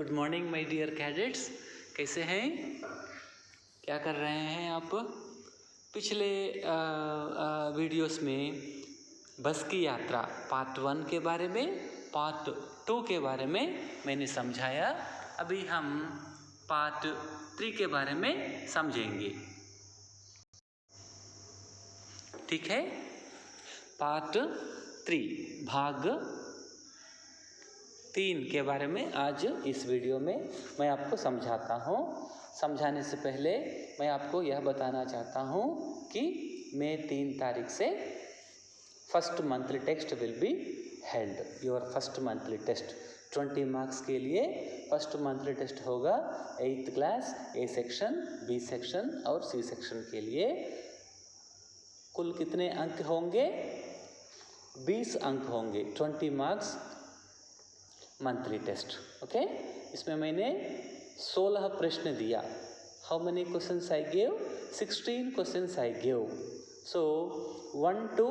Good morning my dear cadets, कैसे हैं? क्या कर रहे हैं आप? पिछले वीडियोस में बस की यात्रा पार्ट 1 के बारे में, पार्ट 2 के बारे में मैंने समझाया। अभी हम पार्ट 3 के बारे में समझेंगे, ठीक है? पार्ट 3 भाग 3 के बारे में आज इस वीडियो में मैं आपको समझाता हूँ। समझाने से पहले मैं आपको यह बताना चाहता हूँ कि मई 3 तारीख से first monthly test will be held. Your first monthly test 20 marks के लिए फर्स्ट मंथली टेस्ट होगा 8th class A section, B section और सी सेक्शन के लिए। कुल कितने अंक होंगे? 20 अंक होंगे, 20 मार्क्स मंथली टेस्ट। ओके, इसमें मैंने 16 प्रश्न दिया। How many questions I give? 16 questions I give. So 1 to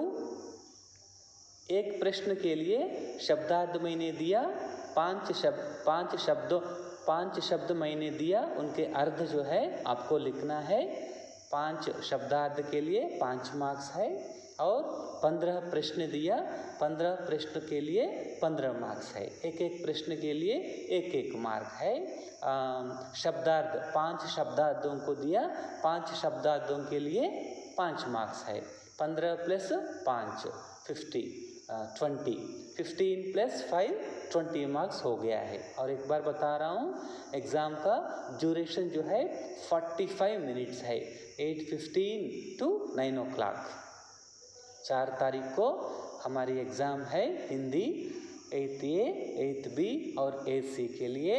एक प्रश्न के लिए शब्दार्थ मैंने दिया, 5 शब्द मैंने दिया, उनके अर्थ जो है आपको लिखना है। 5 शब्दार्थ के लिए 5 मार्क्स है और 15 प्रश्न दिया, 15 प्रश्न के लिए 15 मार्क्स है। एक एक प्रश्न के लिए एक एक मार्क है। शब्दार्थ 5 शब्दार्थों को दिया, 5 शब्दार्थों के लिए 5 मार्क्स है। 15 + 5 50, 20, 15 + 5 20 मार्क्स हो गया है। और एक बार बता रहा हूँ, एग्ज़ाम का ड्यूरेशन जो है 45 मिनट्स है, 8:15 to 9 o'clock। 4 तारीख को हमारी एग्ज़ाम है Hindi 8th A, 8th B और 8th C के लिए।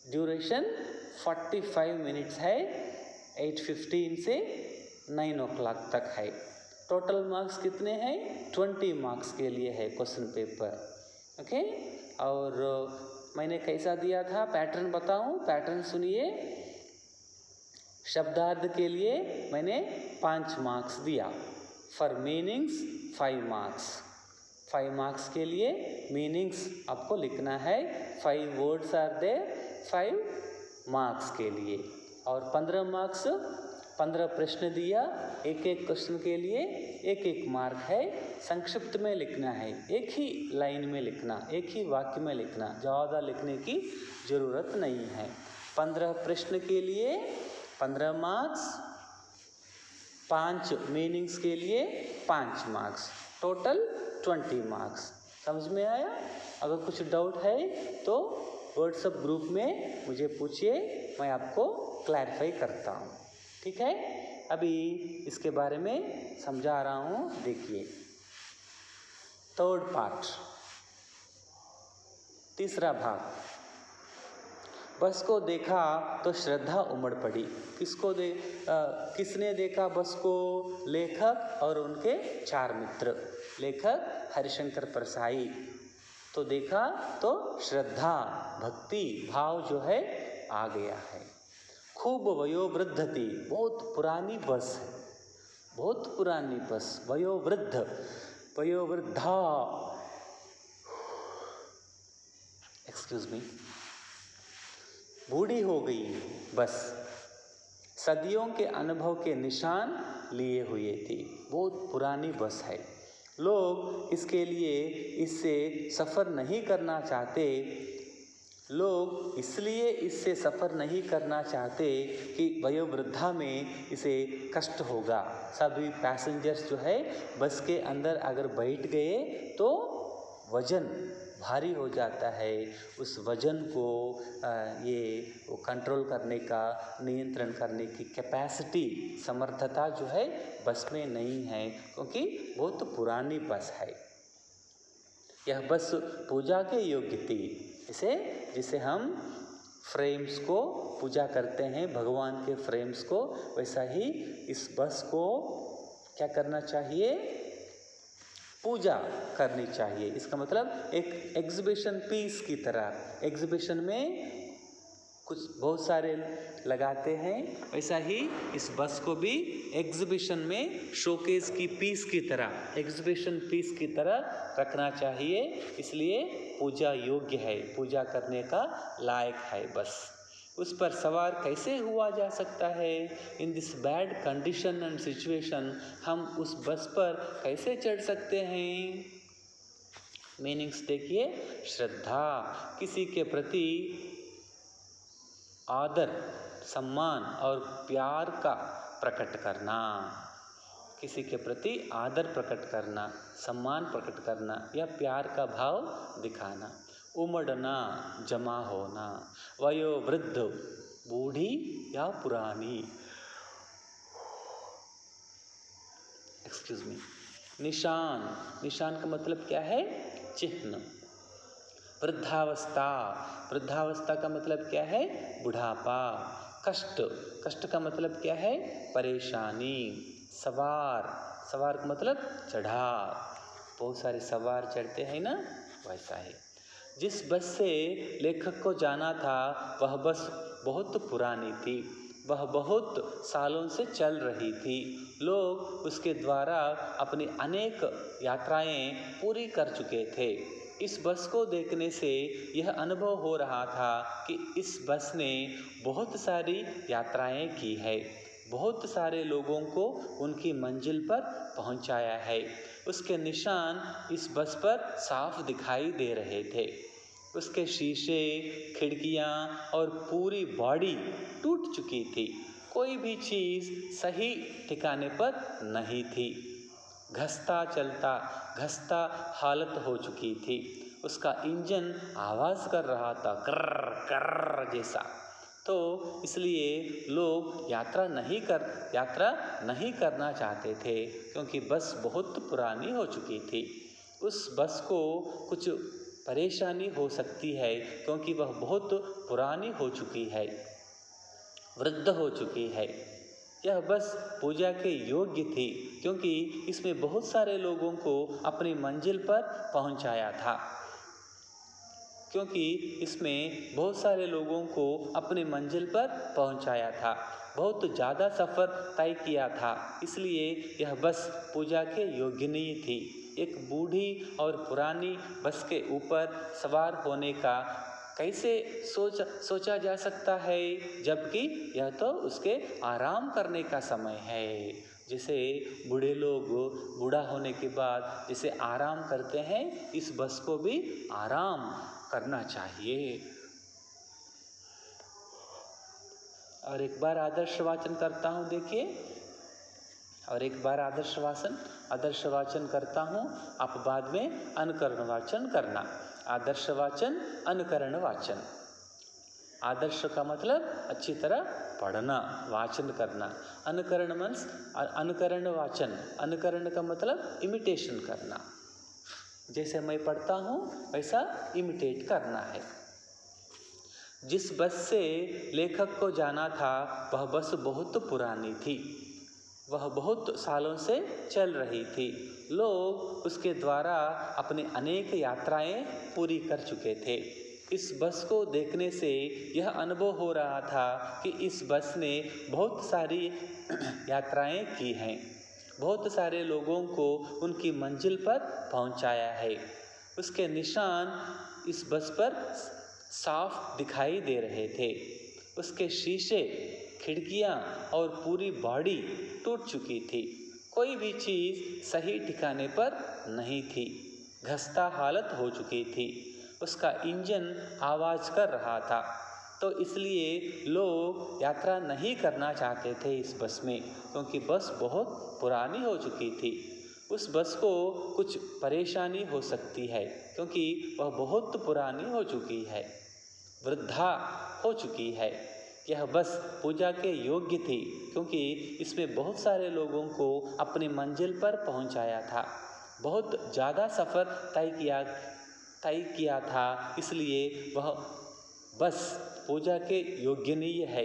ड्यूरेशन 45 मिनट्स है, 8:15 से 9 o'clock तक है। टोटल मार्क्स कितने हैं? 20 मार्क्स के लिए है क्वेश्चन पेपर। ओके, और मैंने कैसा दिया था पैटर्न बताऊं? पैटर्न सुनिए। शब्दार्थ के लिए मैंने 5 मार्क्स दिया। For meanings 5 marks. 5 मार्क्स के लिए मीनिंग्स आपको लिखना है। 5 वर्ड्स आर देयर 5 मार्क्स के लिए। और 15 मार्क्स, 15 प्रश्न दिया, एक एक क्वेश्चन के लिए एक एक मार्क है। संक्षिप्त में लिखना है, एक ही लाइन में लिखना, एक ही वाक्य में लिखना, ज़्यादा लिखने की ज़रूरत नहीं है। 15 प्रश्न के लिए 15 मार्क्स, 5 मीनिंग्स के लिए 5 मार्क्स, टोटल 20 मार्क्स। समझ में आया? अगर कुछ डाउट है तो व्हाट्सएप ग्रुप में मुझे पूछिए, मैं आपको क्लैरिफाई करता हूँ, ठीक है? अभी इसके बारे में समझा रहा हूँ, देखिए। थर्ड पार्ट, तीसरा भाग। बस को देखा तो श्रद्धा उमड़ पड़ी। किसने देखा बस को? लेखक और उनके 4 मित्र। लेखक हरिशंकर परसाई। तो देखा तो श्रद्धा, भक्ति भाव जो है आ गया है। खूब वयोवृद्ध थी, बहुत पुरानी बस है, बहुत पुरानी बस। वयोवृद्ध, वयोवृद्धा, एक्सक्यूज मी, बूढ़ी हो गई बस। सदियों के अनुभव के निशान लिए हुए थी, बहुत पुरानी बस है। लोग इसके लिए इससे सफ़र नहीं करना चाहते। लोग इसलिए इससे सफ़र नहीं करना चाहते कि वयोवृद्धा में इसे कष्ट होगा। सभी पैसेंजर्स जो है बस के अंदर अगर बैठ गए तो वज़न भारी हो जाता है। उस वज़न को ये कंट्रोल करने का, नियंत्रण करने की कैपेसिटी, समर्थता जो है बस में नहीं है, क्योंकि बहुत पुरानी बस है। यह बस पूजा के योग्य थी। जिसे हम फ्रेम्स को पूजा करते हैं, भगवान के फ्रेम्स को, वैसा ही इस बस को क्या करना चाहिए? पूजा करनी चाहिए। इसका मतलब एक एग्जीबिशन पीस की तरह। एग्जीबिशन में कुछ बहुत सारे लगाते हैं, वैसा ही इस बस को भी एग्जीबिशन में शोकेस की पीस की तरह, एग्जीबिशन पीस की तरह रखना चाहिए। इसलिए पूजा योग्य है, पूजा करने का लायक है बस। उस पर सवार कैसे हुआ जा सकता है? In this bad condition and situation हम उस बस पर कैसे चढ़ सकते हैं? मीनिंग्स देखिए, श्रद्धा, किसी के प्रति आदर, सम्मान और प्यार का प्रकट करना, किसी के प्रति आदर प्रकट करना, सम्मान प्रकट करना या प्यार का भाव दिखाना। उमड़ना, जमा होना, वयोवृद्ध, बूढ़ी या पुरानी, एक्सक्यूज मी। निशान, निशान का मतलब क्या है? चिन्ह। वृद्धावस्था, वृद्धावस्था का मतलब क्या है? बुढ़ापा। कष्ट, कष्ट का मतलब क्या है? परेशानी। सवार, सवार का मतलब चढ़ाव, बहुत सारे सवार चढ़ते हैं ना, वैसा है। जिस बस से लेखक को जाना था वह बस बहुत पुरानी थी, वह बहुत सालों से चल रही थी। लोग उसके द्वारा अपनी अनेक यात्राएं पूरी कर चुके थे। इस बस को देखने से यह अनुभव हो रहा था कि इस बस ने बहुत सारी यात्राएं की है, बहुत सारे लोगों को उनकी मंजिल पर पहुंचाया है। उसके निशान इस बस पर साफ दिखाई दे रहे थे। उसके शीशे, खिड़कियां और पूरी बॉडी टूट चुकी थी। कोई भी चीज़ सही ठिकाने पर नहीं थी। घसता चलता, घसता हालत हो चुकी थी। उसका इंजन आवाज़ कर रहा था, कर्र कर्र जैसा। तो इसलिए लोग यात्रा नहीं करना चाहते थे, क्योंकि बस बहुत पुरानी हो चुकी थी। उस बस को कुछ परेशानी हो सकती है, क्योंकि वह बहुत पुरानी हो चुकी है, वृद्ध हो चुकी है। यह बस पूजा के योग्य थी, क्योंकि इसमें बहुत सारे लोगों को अपनी मंजिल पर पहुंचाया था, क्योंकि इसमें बहुत सारे लोगों को अपनी मंजिल पर पहुंचाया था, बहुत ज़्यादा सफ़र तय किया था। इसलिए यह बस पूजा के योग्य नहीं थी। एक बूढ़ी और पुरानी बस के ऊपर सवार होने का कैसे सोचा जा सकता है, जबकि यह तो उसके आराम करने का समय है। जैसे बूढ़े लोग बूढ़ा होने के बाद जैसे आराम करते हैं, इस बस को भी आराम करना चाहिए। और एक बार आदर्श वाचन करता हूँ, देखिए, और एक बार आदर्श वाचन करता हूँ, आप बाद में अनुकरण वाचन करना। आदर्श वाचन, अनुकरण वाचन। आदर्श का मतलब अच्छी तरह पढ़ना, वाचन करना। अनुकरण मीन्स अनुकरण वाचन, अनुकरण का मतलब इमिटेशन करना। जैसे मैं पढ़ता हूँ वैसा इमिटेट करना है। जिस बस से लेखक को जाना था वह बस बहुत पुरानी थी, वह बहुत सालों से चल रही थी। लोग उसके द्वारा अपनी अनेक यात्राएं पूरी कर चुके थे। इस बस को देखने से यह अनुभव हो रहा था कि इस बस ने बहुत सारी यात्राएं की हैं, बहुत सारे लोगों को उनकी मंजिल पर पहुंचाया है। उसके निशान इस बस पर साफ दिखाई दे रहे थे। उसके शीशे, खिड़कियां और पूरी बॉडी टूट चुकी थी। कोई भी चीज़ सही ठिकाने पर नहीं थी, घसता हालत हो चुकी थी। उसका इंजन आवाज़ कर रहा था। तो इसलिए लोग यात्रा नहीं करना चाहते थे इस बस में, क्योंकि बस बहुत पुरानी हो चुकी थी। उस बस को कुछ परेशानी हो सकती है, क्योंकि वह बहुत पुरानी हो चुकी है, वृद्धा हो चुकी है। यह बस पूजा के योग्य थी, क्योंकि इसमें बहुत सारे लोगों को अपनी मंजिल पर पहुंचाया था, बहुत ज़्यादा सफ़र तय किया था। इसलिए वह बस पूजा के योग्य नहीं है।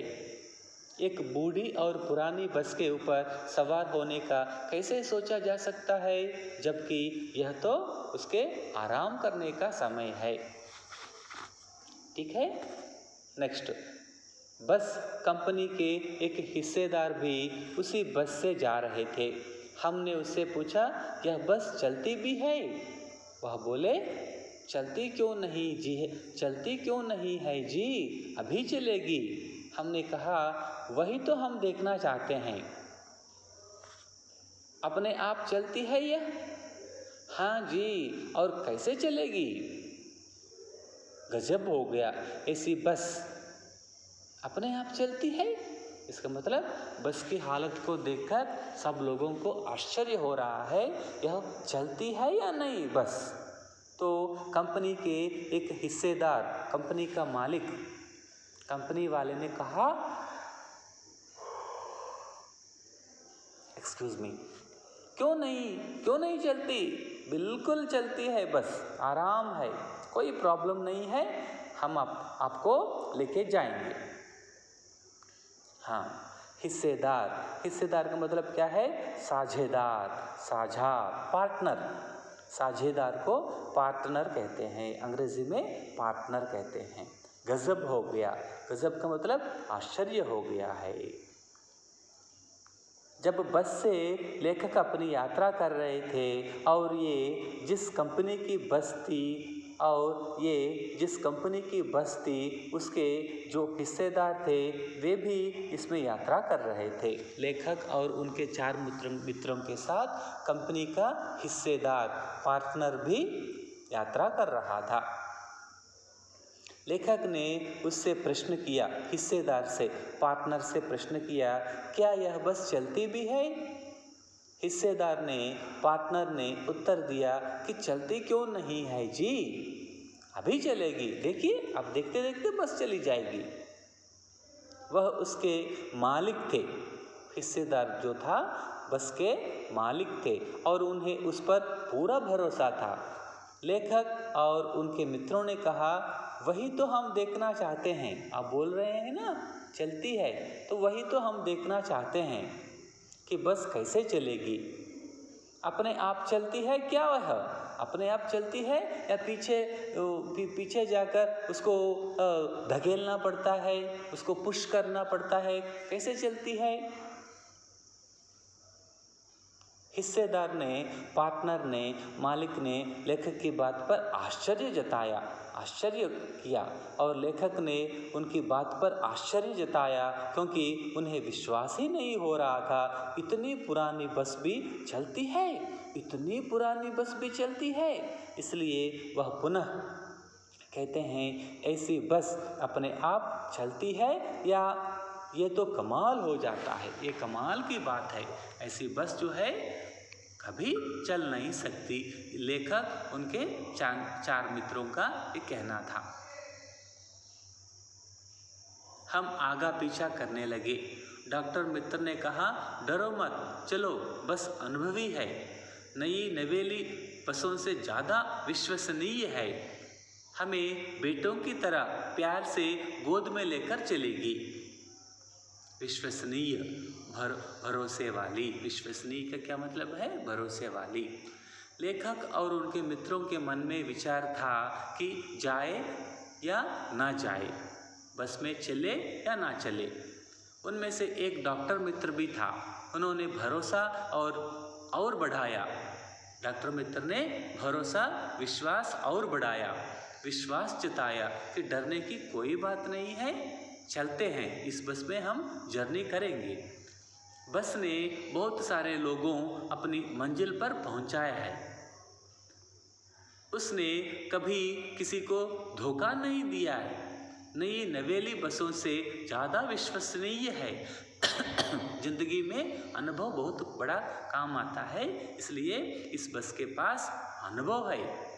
एक बूढ़ी और पुरानी बस के ऊपर सवार होने का कैसे सोचा जा सकता है, जबकि यह तो उसके आराम करने का समय है। ठीक है, नेक्स्ट। बस कंपनी के एक हिस्सेदार भी उसी बस से जा रहे थे। हमने उससे पूछा, यह बस चलती भी है? वह बोले, चलती क्यों नहीं जी, चलती क्यों नहीं है जी, अभी चलेगी। हमने कहा, वही तो हम देखना चाहते हैं। अपने आप चलती है यह? हाँ जी, और कैसे चलेगी? गजब हो गया, ऐसी बस अपने आप चलती है। इसका मतलब बस की हालत को देखकर सब लोगों को आश्चर्य हो रहा है, यह चलती है या नहीं बस। तो कंपनी के एक हिस्सेदार, कंपनी का मालिक, कंपनी वाले ने कहा, एक्सक्यूज मी, क्यों नहीं चलती? बिल्कुल चलती है बस, आराम है, कोई प्रॉब्लम नहीं है, हम आपको लेके जाएंगे। हाँ, हिस्सेदार का मतलब क्या है? साझेदार, साझा, पार्टनर। साझेदार को पार्टनर कहते हैं, अंग्रेजी में पार्टनर कहते हैं। गजब हो गया, गजब का मतलब आश्चर्य हो गया है। जब बस से लेखक अपनी यात्रा कर रहे थे और ये जिस कंपनी की बस थी उसके जो हिस्सेदार थे वे भी इसमें यात्रा कर रहे थे। लेखक और उनके 4 मित्रों के साथ कंपनी का हिस्सेदार, पार्टनर भी यात्रा कर रहा था। लेखक ने उससे प्रश्न किया, हिस्सेदार से, पार्टनर से प्रश्न किया, क्या यह बस चलती भी है? हिस्सेदार ने, पार्टनर ने उत्तर दिया कि चलती क्यों नहीं है जी, अभी चलेगी, देखिए अब देखते देखते बस चली जाएगी। वह उसके मालिक थे, हिस्सेदार जो था बस के मालिक थे और उन्हें उस पर पूरा भरोसा था। लेखक और उनके मित्रों ने कहा, वही तो हम देखना चाहते हैं। आप बोल रहे हैं ना चलती है, तो वही तो हम देखना चाहते हैं कि बस कैसे चलेगी। अपने आप चलती है क्या? वह अपने आप चलती है या पीछे जाकर उसको धकेलना पड़ता है, उसको पुश करना पड़ता है, कैसे चलती है? हिस्सेदार ने, पार्टनर ने, मालिक ने लेखक की बात पर आश्चर्य किया और लेखक ने उनकी बात पर आश्चर्य जताया क्योंकि उन्हें विश्वास ही नहीं हो रहा था, इतनी पुरानी बस भी चलती है, इतनी पुरानी बस भी चलती है। इसलिए वह पुनः कहते हैं, ऐसी बस अपने आप चलती है या ये तो कमाल हो जाता है, ये कमाल की बात है, ऐसी बस जो है कभी चल नहीं सकती। लेखक उनके 4 मित्रों का ये कहना था। हम आगा पीछा करने लगे। डॉक्टर मित्र ने कहा, डरो मत, चलो, बस अनुभवी है, नई नवेली बसों से ज़्यादा विश्वसनीय है, हमें बेटों की तरह प्यार से गोद में लेकर चलेगी। विश्वसनीय, भरोसे वाली। विश्वसनीय का क्या मतलब है? भरोसे वाली। लेखक और उनके मित्रों के मन में विचार था कि जाए या ना जाए, बस में चले या ना चले। उनमें से एक डॉक्टर मित्र भी था, उन्होंने भरोसा और बढ़ाया। डॉक्टर मित्र ने भरोसा, विश्वास और बढ़ाया, विश्वास जताया कि डरने की कोई बात नहीं है, चलते हैं, इस बस में हम जर्नी करेंगे। बस ने बहुत सारे लोगों अपनी मंजिल पर पहुंचाया है। उसने कभी किसी को धोखा नहीं दिया है, नई नवेली बसों से ज़्यादा विश्वसनीय है। जिंदगी में अनुभव बहुत बड़ा काम आता है, इसलिए इस बस के पास अनुभव है।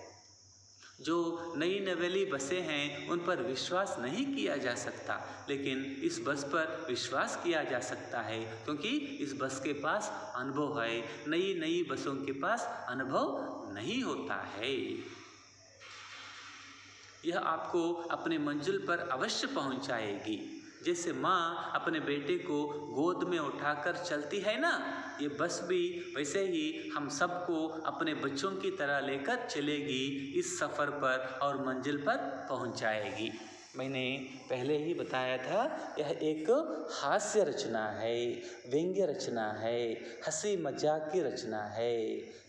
जो नई नवेली बसें हैं उन पर विश्वास नहीं किया जा सकता, लेकिन इस बस पर विश्वास किया जा सकता है क्योंकि इस बस के पास अनुभव है। नई बसों के पास अनुभव नहीं होता है। यह आपको अपने मंजिल पर अवश्य पहुंचाएगी। जैसे माँ अपने बेटे को गोद में उठाकर चलती है ना, ये बस भी वैसे ही हम सबको अपने बच्चों की तरह लेकर चलेगी इस सफ़र पर और मंजिल पर पहुंचाएगी। मैंने पहले ही बताया था, यह एक हास्य रचना है, व्यंग्य रचना है, हंसी मजाक की रचना है।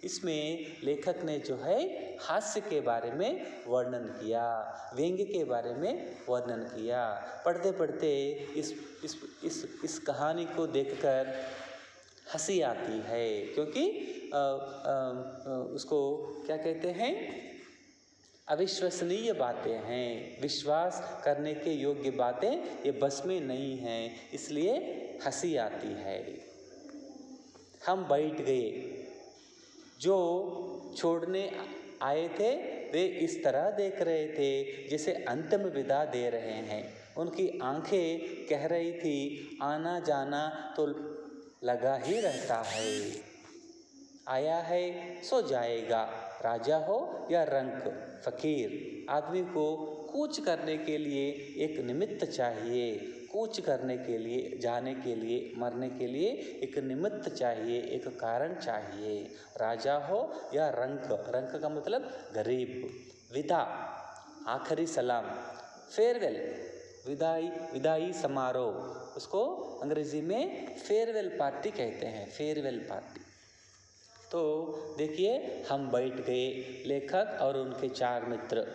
इसमें लेखक ने जो है हास्य के बारे में वर्णन किया, व्यंग्य के बारे में वर्णन किया। पढ़ते पढ़ते इस कहानी को देखकर हंसी आती है, क्योंकि उसको क्या कहते हैं, अविश्वसनीय बातें हैं, विश्वास करने के योग्य बातें ये बस में नहीं हैं, इसलिए हंसी आती है। हम बैठ गए, जो छोड़ने आए थे वे इस तरह देख रहे थे जैसे अंतिम विदा दे रहे हैं। उनकी आंखें कह रही थी, आना जाना तो लगा ही रहता है, आया है सो जाएगा, राजा हो या रंक फकीर। आदमी को कूच करने के लिए एक निमित्त चाहिए, कूच करने के लिए, जाने के लिए, मरने के लिए एक निमित्त चाहिए, एक कारण चाहिए। राजा हो या रंक, रंक का मतलब गरीब। विदा आखिरी सलाम, फेयरवेल, विदाई समारोह, उसको अंग्रेजी में फेयरवेल पार्टी कहते हैं, फेयरवेल पार्टी। तो देखिए, हम बैठ गए, लेखक और उनके 4 मित्र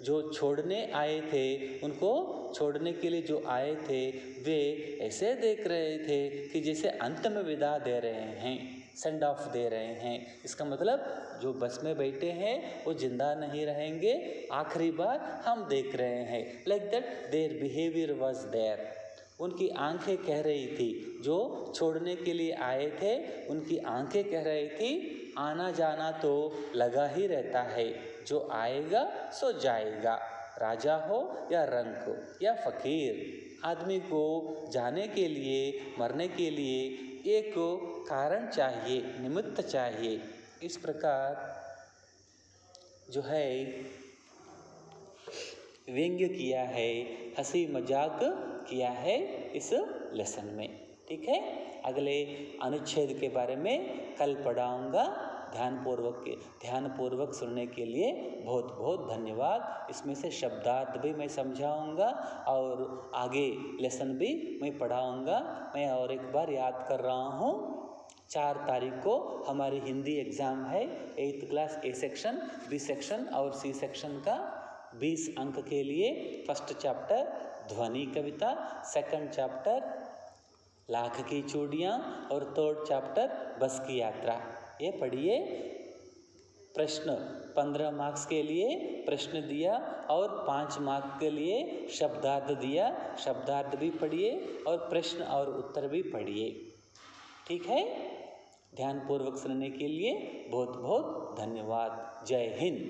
जो छोड़ने आए थे, उनको छोड़ने के लिए जो आए थे, वे ऐसे देख रहे थे कि जैसे अंतिम विदा दे रहे हैं, सेंड ऑफ दे रहे हैं। इसका मतलब जो बस में बैठे हैं वो जिंदा नहीं रहेंगे, आखिरी बार हम देख रहे हैं। Like that their behaviour was there. उनकी आंखें कह रही थी, जो छोड़ने के लिए आए थे उनकी आंखें कह रही थी, आना जाना तो लगा ही रहता है, जो आएगा सो जाएगा, राजा हो या रंक या फकीर। आदमी को जाने के लिए, मरने के लिए एक कारण चाहिए, निमित्त चाहिए। इस प्रकार जो है व्यंग्य किया है, हंसी मजाक किया है इस लेसन में। ठीक है, अगले अनुच्छेद के बारे में कल पढ़ाऊँगा। ध्यानपूर्वक सुनने के लिए बहुत बहुत धन्यवाद। इसमें से शब्दार्थ भी मैं समझाऊँगा और आगे लेसन भी मैं पढ़ाऊँगा। मैं और एक बार याद कर रहा हूँ, 4 तारीख को हमारी हिंदी एग्ज़ाम है, 8th class A section, B section और सी सेक्शन का 20 अंक के लिए। फर्स्ट चैप्टर ध्वनि कविता, सेकंड चैप्टर लाख की चूड़ियाँ और थर्ड चैप्टर बस की यात्रा। ये पढ़िए। प्रश्न 15 मार्क्स के लिए प्रश्न दिया और 5 मार्क्स के लिए शब्दार्थ दिया। शब्दार्थ भी पढ़िए और प्रश्न और उत्तर भी पढ़िए। ठीक है, ध्यानपूर्वक सुनने के लिए बहुत बहुत धन्यवाद। जय हिंद।